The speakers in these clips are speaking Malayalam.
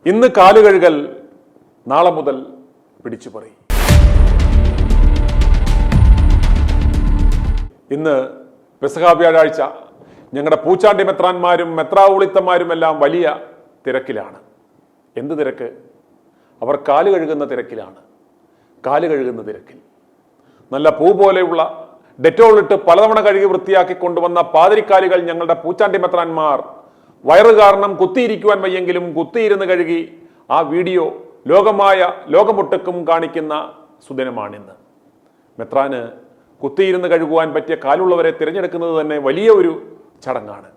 ഇന്ന് കാലുകഴുകൽ, നാളെ മുതൽ പിടിച്ചുപറി. ഇന്ന് പെസഹ വ്യാഴാഴ്ച. ഞങ്ങളുടെ പൂച്ചാണ്ടി മെത്രാന്മാരും മെത്രാവുളിത്തന്മാരുമെല്ലാം വലിയ തിരക്കിലാണ്. എന്ത് തിരക്ക്? അവർ കാല് കഴുകുന്ന തിരക്കിലാണ്. കാല് കഴുകുന്ന തിരക്കിൽ നല്ല പൂ പോലെയുള്ള ഡെറ്റോളിട്ട് പലതവണ കഴുകി വൃത്തിയാക്കി കൊണ്ടുവന്ന പാതിരിക്കാലുകൾ ഞങ്ങളുടെ പൂച്ചാണ്ടി മെത്രാന്മാർ വയറ് കാരണം കുത്തിയിരിക്കുവാൻ വയ്യെങ്കിലും കുത്തിയിരുന്ന് കഴുകി ആ വീഡിയോ ലോകമൊട്ടുക്കും കാണിക്കുന്ന സുദിനമാണിന്ന്. മെത്രാന് കുത്തിയിരുന്ന് കഴുകുവാൻ പറ്റിയ കാലുള്ളവരെ തിരഞ്ഞെടുക്കുന്നത് തന്നെ വലിയ ഒരു ചടങ്ങാണ്.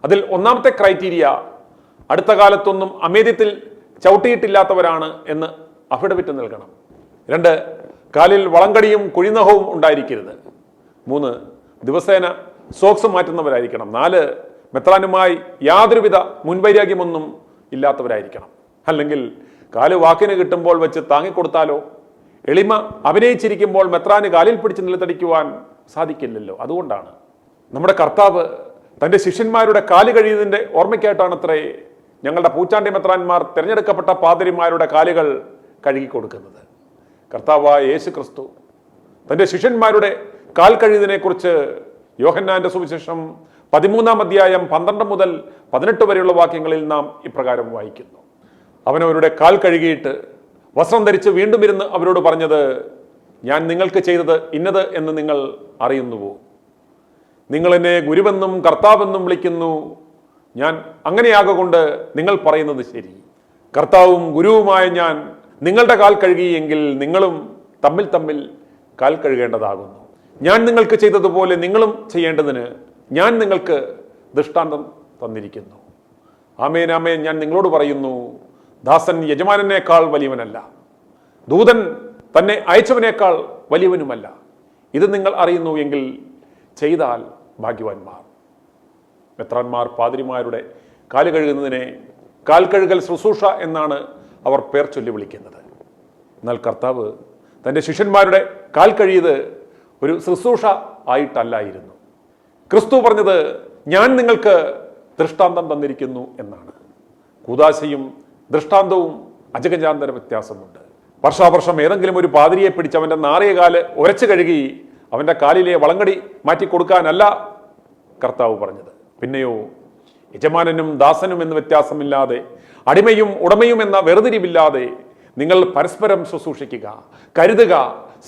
അതിൽ ഒന്നാമത്തെ ക്രൈറ്റീരിയ അടുത്ത കാലത്തൊന്നും അമേദ്യത്തിൽ ചവിട്ടിയിട്ടില്ലാത്തവരാണ് എന്ന് അഫിഡവിറ്റ് നൽകണം. 2, കാലിൽ വളങ്കടിയും കുഴിനഖവും ഉണ്ടായിരിക്കരുത്. 3, ദിവസേന സോക്സ് മാറ്റുന്നവരായിരിക്കണം. 4, മെത്രാനുമായി യാതൊരുവിധ മുൻവൈരാഗ്യമൊന്നും ഇല്ലാത്തവരായിരിക്കണം. അല്ലെങ്കിൽ കാല് വാക്കിന് കിട്ടുമ്പോൾ വെച്ച് താങ്ങിക്കൊടുത്താലോ? എളിമ അഭിനയിച്ചിരിക്കുമ്പോൾ മെത്രാന് കാലിൽ പിടിച്ച് നിലത്തടിക്കുവാൻ സാധിക്കില്ലല്ലോ. അതുകൊണ്ടാണ് നമ്മുടെ കർത്താവ് തൻ്റെ ശിഷ്യന്മാരുടെ കാല് കഴിയുന്നതിൻ്റെ ഓർമ്മയ്ക്കായിട്ടാണത്രേ ഞങ്ങളുടെ പൂച്ചാണ്ടി മെത്രാന്മാർ തിരഞ്ഞെടുക്കപ്പെട്ട പാതിരിമാരുടെ കാലുകൾ കഴുകിക്കൊടുക്കുന്നത്. കർത്താവായ യേശു ക്രിസ്തു തൻ്റെ ശിഷ്യന്മാരുടെ കാൽ കഴിയുന്നതിനെക്കുറിച്ച് യോഹന്നാന്റെ സുവിശേഷം 13-ാം അധ്യായം 12 മുതൽ 18 വരെയുള്ള വാക്യങ്ങളിൽ നാം ഇപ്രകാരം വായിക്കുന്നു. അവനവരുടെ കാൽ കഴുകിയിട്ട് വസ്ത്രം ധരിച്ച് വീണ്ടും ഇരുന്ന് അവരോട് പറഞ്ഞത്, ഞാൻ നിങ്ങൾക്ക് ചെയ്തത് ഇന്നത് എന്ന് നിങ്ങൾ അറിയുന്നുവോ? നിങ്ങൾ എന്നെ ഗുരുവെന്നും കർത്താവെന്നും വിളിക്കുന്നു. ഞാൻ അങ്ങനെയാകൊണ്ട് നിങ്ങൾ പറയുന്നത് ശരി. കർത്താവും ഗുരുവുമായ ഞാൻ നിങ്ങളുടെ കാൽ കഴുകിയെങ്കിൽ നിങ്ങളും തമ്മിൽ കാൽ കഴുകേണ്ടതാകുന്നു. ഞാൻ നിങ്ങൾക്ക് ചെയ്തതുപോലെ നിങ്ങളും ചെയ്യേണ്ടതിന് ഞാൻ നിങ്ങൾക്ക് ദൃഷ്ടാന്തം തന്നിരിക്കുന്നു. ആമേൻ ആമേൻ, ഞാൻ നിങ്ങളോട് പറയുന്നു, ദാസൻ യജമാനനേക്കാൾ വലിയവനല്ല, ദൂതൻ തന്നെ അയച്ചവനേക്കാൾ വലിയവനുമല്ല. ഇത് നിങ്ങൾ അറിയുന്നു എങ്കിൽ ചെയ്താൽ ഭാഗ്യവാന്മാർ. മെത്രാന്മാർ പാതിരിമാരുടെ കാല് കഴുകുന്നതിനെ കാൽ കഴുകൽ ശുശ്രൂഷ എന്നാണ് അവർ പേർ ചൊല്ലി വിളിക്കുന്നത്. എന്നാൽ കർത്താവ് തൻ്റെ ശിഷ്യന്മാരുടെ കാൽ കഴിയത് ഒരു ശുശ്രൂഷ ആയിട്ടല്ലായിരുന്നു. ക്രിസ്തു പറഞ്ഞത്, ഞാൻ നിങ്ങൾക്ക് ദൃഷ്ടാന്തം തന്നിരിക്കുന്നു എന്നാണ്. കൂദാശയും ദൃഷ്ടാന്തവും അജഗജാന്തര വ്യത്യാസമുണ്ട്. വർഷാവർഷം ഏതെങ്കിലും ഒരു പാതിരിയെ പിടിച്ച് അവൻ്റെ നാറിയ കാല് ഉരച്ചു കഴുകി അവൻ്റെ കാലിലെ വളങ്കടി മാറ്റി കൊടുക്കാനല്ല കർത്താവ് പറഞ്ഞത്. പിന്നെയോ യജമാനനും ദാസനും എന്ന വ്യത്യാസമില്ലാതെ, അടിമയും ഉടമയും എന്ന വേർതിരിവില്ലാതെ നിങ്ങൾ പരസ്പരം ശുശ്രൂഷിക്കുക, കരുതുക,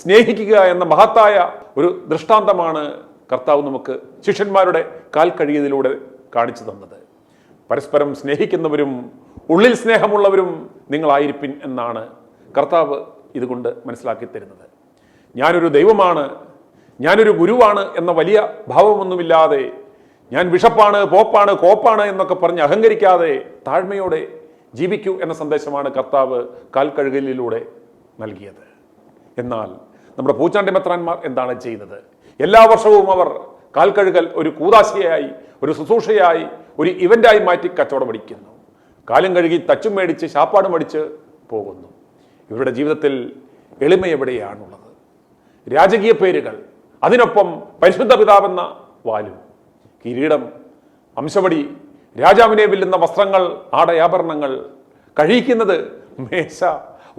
സ്നേഹിക്കുക എന്ന മഹത്തായ ഒരു ദൃഷ്ടാന്തമാണ് കർത്താവ് നമുക്ക് ശിഷ്യന്മാരുടെ കാൽ കഴിയതിലൂടെ കാണിച്ചു തന്നത്. പരസ്പരം സ്നേഹിക്കുന്നവരും ഉള്ളിൽ സ്നേഹമുള്ളവരും നിങ്ങളായിരിപ്പിൻ എന്നാണ് കർത്താവ് ഇതുകൊണ്ട് മനസ്സിലാക്കി തരുന്നത്. ഞാനൊരു ദൈവമാണ്, ഞാനൊരു ഗുരുവാണ് എന്ന വലിയ ഭാവമൊന്നുമില്ലാതെ, ഞാൻ ബിഷപ്പാണ്, പോപ്പാണ്, കോപ്പാണ് എന്നൊക്കെ പറഞ്ഞ് അഹങ്കരിക്കാതെ താഴ്മയോടെ ജീവിക്കൂ എന്ന സന്ദേശമാണ് കർത്താവ് കാൽ കഴുകലിലൂടെ നൽകിയത്. എന്നാൽ നമ്മുടെ പൂച്ചാണ്ടി മെത്രാന്മാർ എന്താണ് ചെയ്യുന്നത്? എല്ലാ വർഷവും അവർ കാൽ കഴുകൽ ഒരു കൂദാശയായി, ഒരു ശുശ്രൂഷയായി, ഒരു ഇവന്റായി മാറ്റി കച്ചവടം അടിക്കുന്നു. കാലും കഴുകി തച്ചും മേടിച്ച് ശാപ്പാടും അടിച്ച് പോകുന്നു. ഇവരുടെ ജീവിതത്തിൽ എളിമ എവിടെയാണുള്ളത്? രാജകീയ പേരുകൾ, അതിനൊപ്പം പരിശുദ്ധ പിതാവെന്ന വാലും, കിരീടം, അംശവടി, രാജാവിനെ വെല്ലുന്ന വസ്ത്രങ്ങൾ, ആടയാഭരണങ്ങൾ, കഴിക്കുന്നത് മേശ,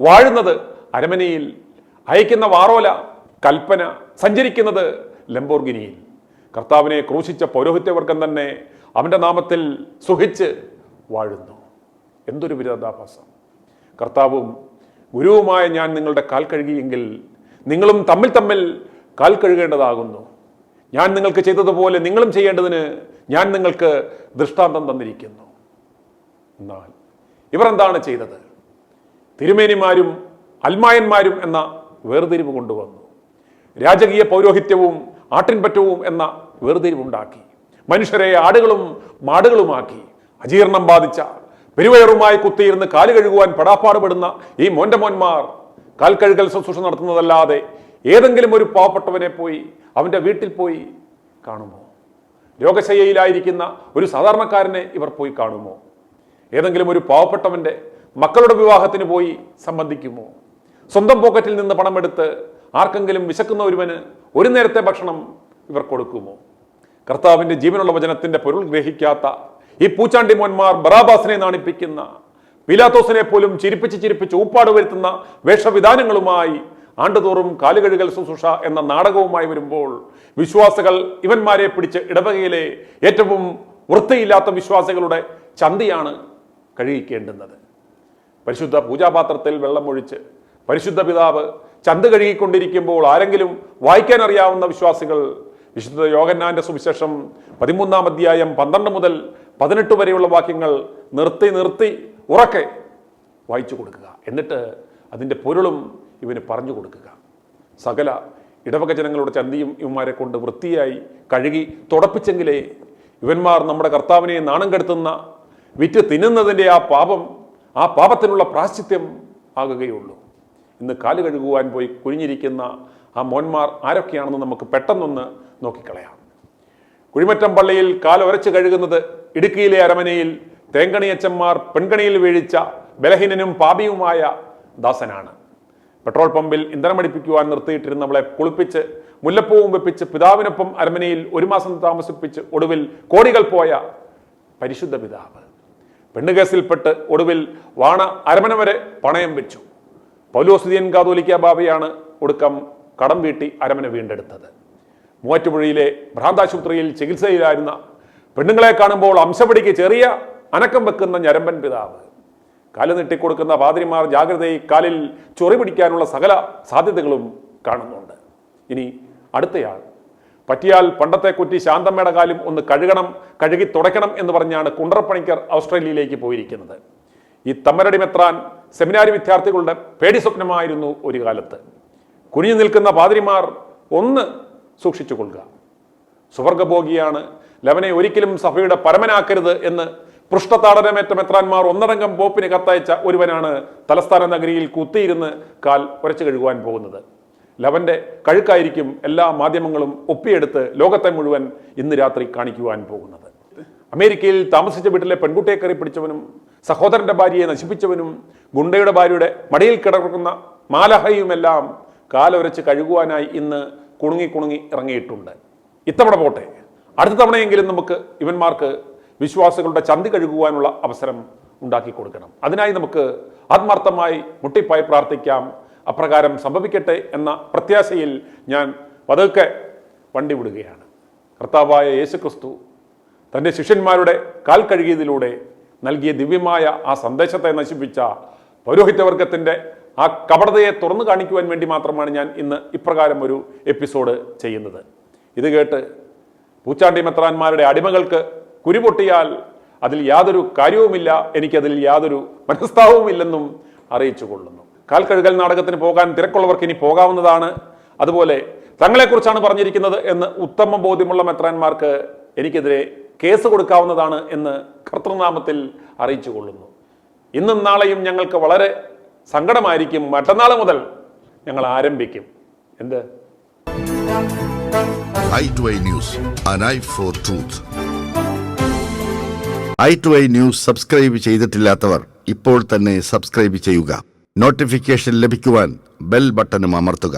വാഴുന്നത് അരമനയിൽ, അയക്കുന്ന വാറോല, കൽപ്പന, സഞ്ചരിക്കുന്നത് ലംബോർഗിനിയിൽ. കർത്താവിനെ ക്രൂശിച്ച പൗരോഹിത്യവർഗം തന്നെ അവൻ്റെ നാമത്തിൽ സുഖിച്ച് വാഴുന്നു. എന്തൊരു വിരോധാഭാസം! കർത്താവും ഗുരുവുമായ ഞാൻ നിങ്ങളുടെ കാൽ കഴുകിയെങ്കിൽ നിങ്ങളും തമ്മിൽ കാൽ കഴുകേണ്ടതാകുന്നു. ഞാൻ നിങ്ങൾക്ക് ചെയ്തതുപോലെ നിങ്ങളും ചെയ്യേണ്ടതിന് ഞാൻ നിങ്ങൾക്ക് ദൃഷ്ടാന്തം തന്നിരിക്കുന്നു. എന്നാൽ ഇവർ എന്താണ് ചെയ്തത്? തിരുമേനിമാരും അൽമായന്മാരും എന്ന വേർതിരിവ് കൊണ്ടുവന്നു. രാജകീയ പൗരോഹിത്യവും ആട്ടിൻപറ്റവും എന്ന വേർതിരിവുണ്ടാക്കി. മനുഷ്യരെ ആടുകളും മാടുകളുമാക്കി. അജീർണം ബാധിച്ച പെരുവയറുമായി കുത്തിയിരുന്ന് കാല് കഴുകുവാൻ പെടാപ്പാടുപെടുന്ന ഈ മോന്റമോന്മാർ കാൽ കഴുകൽ ശുശ്രൂഷ നടത്തുന്നതല്ലാതെ ഏതെങ്കിലും ഒരു പാവപ്പെട്ടവനെ പോയി അവൻ്റെ വീട്ടിൽ പോയി കാണുമോ? രോഗശയ്യയിലായിരിക്കുന്ന ഒരു സാധാരണക്കാരനെ ഇവർ പോയി കാണുമോ? ഏതെങ്കിലും ഒരു പാവപ്പെട്ടവൻ്റെ മക്കളുടെ വിവാഹത്തിന് പോയി സംബന്ധിക്കുമോ? സ്വന്തം പോക്കറ്റിൽ നിന്ന് പണമെടുത്ത് ആർക്കെങ്കിലും വിശക്കുന്ന ഒരുവന് ഒരു നേരത്തെ ഭക്ഷണം ഇവർ കൊടുക്കുമോ? കർത്താവിൻ്റെ ജീവനുള്ള വചനത്തിൻ്റെ പൊരുൾ ഗ്രഹിക്കാത്ത ഈ പൂച്ചാണ്ടി മോന്മാർ ബറാബാസിനെ നാണിപ്പിക്കുന്ന പീലാത്തോസിനെ പോലും ചിരിപ്പിച്ച് ഊപ്പാട് വരുത്തുന്ന വേഷവിധാനങ്ങളുമായി ആണ്ടുതോറും കാലുകഴുകൽ ശുശ്രൂഷ എന്ന നാടകവുമായി വരുമ്പോൾ വിശ്വാസികൾ ഇവന്മാരെ പിടിച്ച് ഇടവകയിലെ ഏറ്റവും വൃത്തിയില്ലാത്ത വിശ്വാസികളുടെ ചന്തിയാണ് കഴുകിക്കേണ്ടുന്നത്. പരിശുദ്ധ പൂജാപാത്രത്തിൽ വെള്ളമൊഴിച്ച് പരിശുദ്ധ പിതാവ് ചന്ത് കഴുകിക്കൊണ്ടിരിക്കുമ്പോൾ ആരെങ്കിലും വായിക്കാൻ അറിയാവുന്ന വിശ്വാസികൾ വിശുദ്ധ യോഹന്നാന്റെ സുവിശേഷം 13-ാം അധ്യായം 12 മുതൽ 18 വരെയുള്ള വാക്യങ്ങൾ നിർത്തി ഉറക്കെ വായിച്ചു കൊടുക്കുക. എന്നിട്ട് അതിൻ്റെ പൊരുളും ഇവന് പറഞ്ഞു കൊടുക്കുക. സകല ഇടവക ജനങ്ങളുടെ ചന്തിയും ഇവന്മാരെ കൊണ്ട് വൃത്തിയായി കഴുകി തുടപ്പിച്ചെങ്കിലേ ഇവന്മാർ നമ്മുടെ കർത്താവിനെ നാണം കെടുത്തുന്ന വിറ്റ് തിന്നുന്നതിൻ്റെ ആ പാപത്തിനുള്ള പ്രാശ്ചിത്യം ആകുകയുള്ളൂ. ഇന്ന് കാല് കഴുകുവാൻ പോയി കുനിഞ്ഞിരിക്കുന്ന ആ മോന്മാർ ആരൊക്കെയാണെന്ന് നമുക്ക് പെട്ടെന്നൊന്ന് നോക്കിക്കളയാം. കുഴിമറ്റം പള്ളിയിൽ കാലൊരച്ച് കഴുകുന്നത് ഇടുക്കിയിലെ അരമനയിൽ തേങ്കണിയച്ചന്മാർ പെൺകണിയിൽ വീഴിച്ച ബലഹീനനും പാപിയുമായ ദാസനാണ്. പെട്രോൾ പമ്പിൽ ഇന്ധനമടിപ്പിക്കുവാൻ നിർത്തിയിട്ടിരുന്നവളെ കുളിപ്പിച്ച് മുല്ലപ്പൂവും വെപ്പിച്ച് പിതാവിനൊപ്പം അരമനയിൽ 1 മാസം താമസിപ്പിച്ച് ഒടുവിൽ കോടികൾ പോയ പരിശുദ്ധ പിതാവ്. പെണ്ണുകേസിൽപ്പെട്ട് ഒടുവിൽ വാണ അരമന വരെ പണയം വെച്ചു. പൗലോസിയൻ കാതോലിക്ക ബാബയാണ് ഒടുക്കം കടം വീട്ടി അരമന വീണ്ടെടുത്തത്. മൂവാറ്റുപുഴയിലെ ഭ്രാന്താശുപത്രിയിൽ ചികിത്സയിലായിരുന്ന പെണ്ണുങ്ങളെ കാണുമ്പോൾ അംശപടിക്ക് ചെറിയ അനക്കം വെക്കുന്ന ഞരമ്പൻ പിതാവ്. കാല് നീട്ടിക്കൊടുക്കുന്ന പാതിരിമാർ ജാഗ്രതയിൽ കാലിൽ ചൊറി പിടിക്കാനുള്ള സകല സാധ്യതകളും കാണുന്നുണ്ട്. ഇനി അടുത്തയാൾ പറ്റിയാൽ പണ്ടത്തെ കുറ്റി ശാന്തമ്മയുടെ കാലും ഒന്ന് കഴുകി തുടയ്ക്കണം എന്ന് പറഞ്ഞാണ് കുണ്ടറപ്പണിക്കർ ഓസ്ട്രേലിയയിലേക്ക് പോയിരിക്കുന്നത്. ഈ തമ്മരടി മെത്രാൻ സെമിനാരി വിദ്യാർത്ഥികളുടെ പേടി സ്വപ്നമായിരുന്നു ഒരു കാലത്ത്. കുനിഞ്ഞു നിൽക്കുന്ന പാതിരിമാർ ഒന്ന് സൂക്ഷിച്ചു കൊള്ളുക. സുവർഗഭോഗിയാണ്, ലവനെ ഒരിക്കലും സഭയുടെ പരമനാക്കരുത് എന്ന് പൃഷ്ഠതാടനമേറ്റ മെത്രാന്മാർ ഒന്നടങ്കം പോപ്പിന് കത്തയച്ച ഒരുവനാണ് തലസ്ഥാന നഗരിയിൽ കുത്തിയിരുന്ന് കാൽ ഉരച്ചു കഴുകുവാൻ പോകുന്നത്. ലവന്റെ കഴുക്കായിരിക്കും എല്ലാ മാധ്യമങ്ങളും ഒപ്പിയെടുത്ത് ലോകത്തെ മുഴുവൻ ഇന്ന് രാത്രി കാണിക്കുവാൻ പോകുന്നത്. അമേരിക്കയിൽ താമസിച്ച വീട്ടിലെ പെൺകുട്ടിയെ കയറി പിടിച്ചവനും സഹോദരന്റെ ഭാര്യയെ നശിപ്പിച്ചവനും ഗുണ്ടയുടെ ഭാര്യയുടെ മടിയിൽ കിടക്കുന്ന മാലഹയുമെല്ലാം കാലുരച്ച് കഴുകുവാനായി ഇന്ന് കുണുങ്ങി ഇറങ്ങിയിട്ടുണ്ട്. ഇത്തവണ പോട്ടെ, അടുത്ത തവണയെങ്കിലും നമുക്ക് ഇവന്മാർക്ക് വിശ്വാസികളുടെ ചന്തി കഴുകുവാനുള്ള അവസരം ഉണ്ടാക്കി കൊടുക്കണം. അതിനായി നമുക്ക് ആത്മാർത്ഥമായി മുട്ടിപ്പായി പ്രാർത്ഥിക്കാം. അപ്രകാരം സംഭവിക്കട്ടെ എന്ന പ്രത്യാശയിൽ ഞാൻ പതുക്കെ വണ്ടി വിടുകയാണ്. കർത്താവായ യേശുക്രിസ്തു തൻ്റെ ശിഷ്യന്മാരുടെ കാൽ കഴുകിയതിലൂടെ നൽകിയ ദിവ്യമായ ആ സന്ദേശത്തെ നശിപ്പിച്ച പൗരോഹിത്യവർഗത്തിൻ്റെ ആ കപടതയെ തുറന്നു കാണിക്കുവാൻ വേണ്ടി മാത്രമാണ് ഞാൻ ഇന്ന് ഇപ്രകാരം ഒരു എപ്പിസോഡ് ചെയ്യുന്നത്. ഇത് കേട്ട് പൂച്ചാണ്ടി മെത്രാന്മാരുടെ അടിമകൾക്ക് കുരുപൊട്ടിയാൽ അതിൽ യാതൊരു കാര്യവുമില്ല, എനിക്കതിൽ യാതൊരു മനസ്താവുമില്ലെന്നും അറിയിച്ചു കൊള്ളുന്നു. കാൽ കഴുകൽ നാടകത്തിന് പോകാൻ തിരക്കുള്ളവർക്ക് ഇനി പോകാവുന്നതാണ്. അതുപോലെ തങ്ങളെക്കുറിച്ചാണ് പറഞ്ഞിരിക്കുന്നത് എന്ന് ഉത്തമ ബോധ്യമുള്ള മെത്രാന്മാർക്ക് എനിക്കെതിരെ കേസ് കൊടുക്കാവുന്നതാണ് എന്ന് കർത്തൃനാമത്തിൽ അറിയിച്ചു കൊള്ളുന്നു. ഇന്നും നാളെയും ഞങ്ങൾക്ക് വളരെ സങ്കടമായിരിക്കും. മറ്റന്നാൾ മുതൽ ഞങ്ങൾ ആരംഭിക്കും. എന്ത് i2i News, an eye for truth. i2i News subscribe ചെയ്തിട്ടില്ലാത്തവർ ഇപ്പോൾ തന്നെ സബ്സ്ക്രൈബ് ചെയ്യുക. നോട്ടിഫിക്കേഷൻ ലഭിക്കുവാൻ ബെൽ ബട്ടണും അമർത്തുക.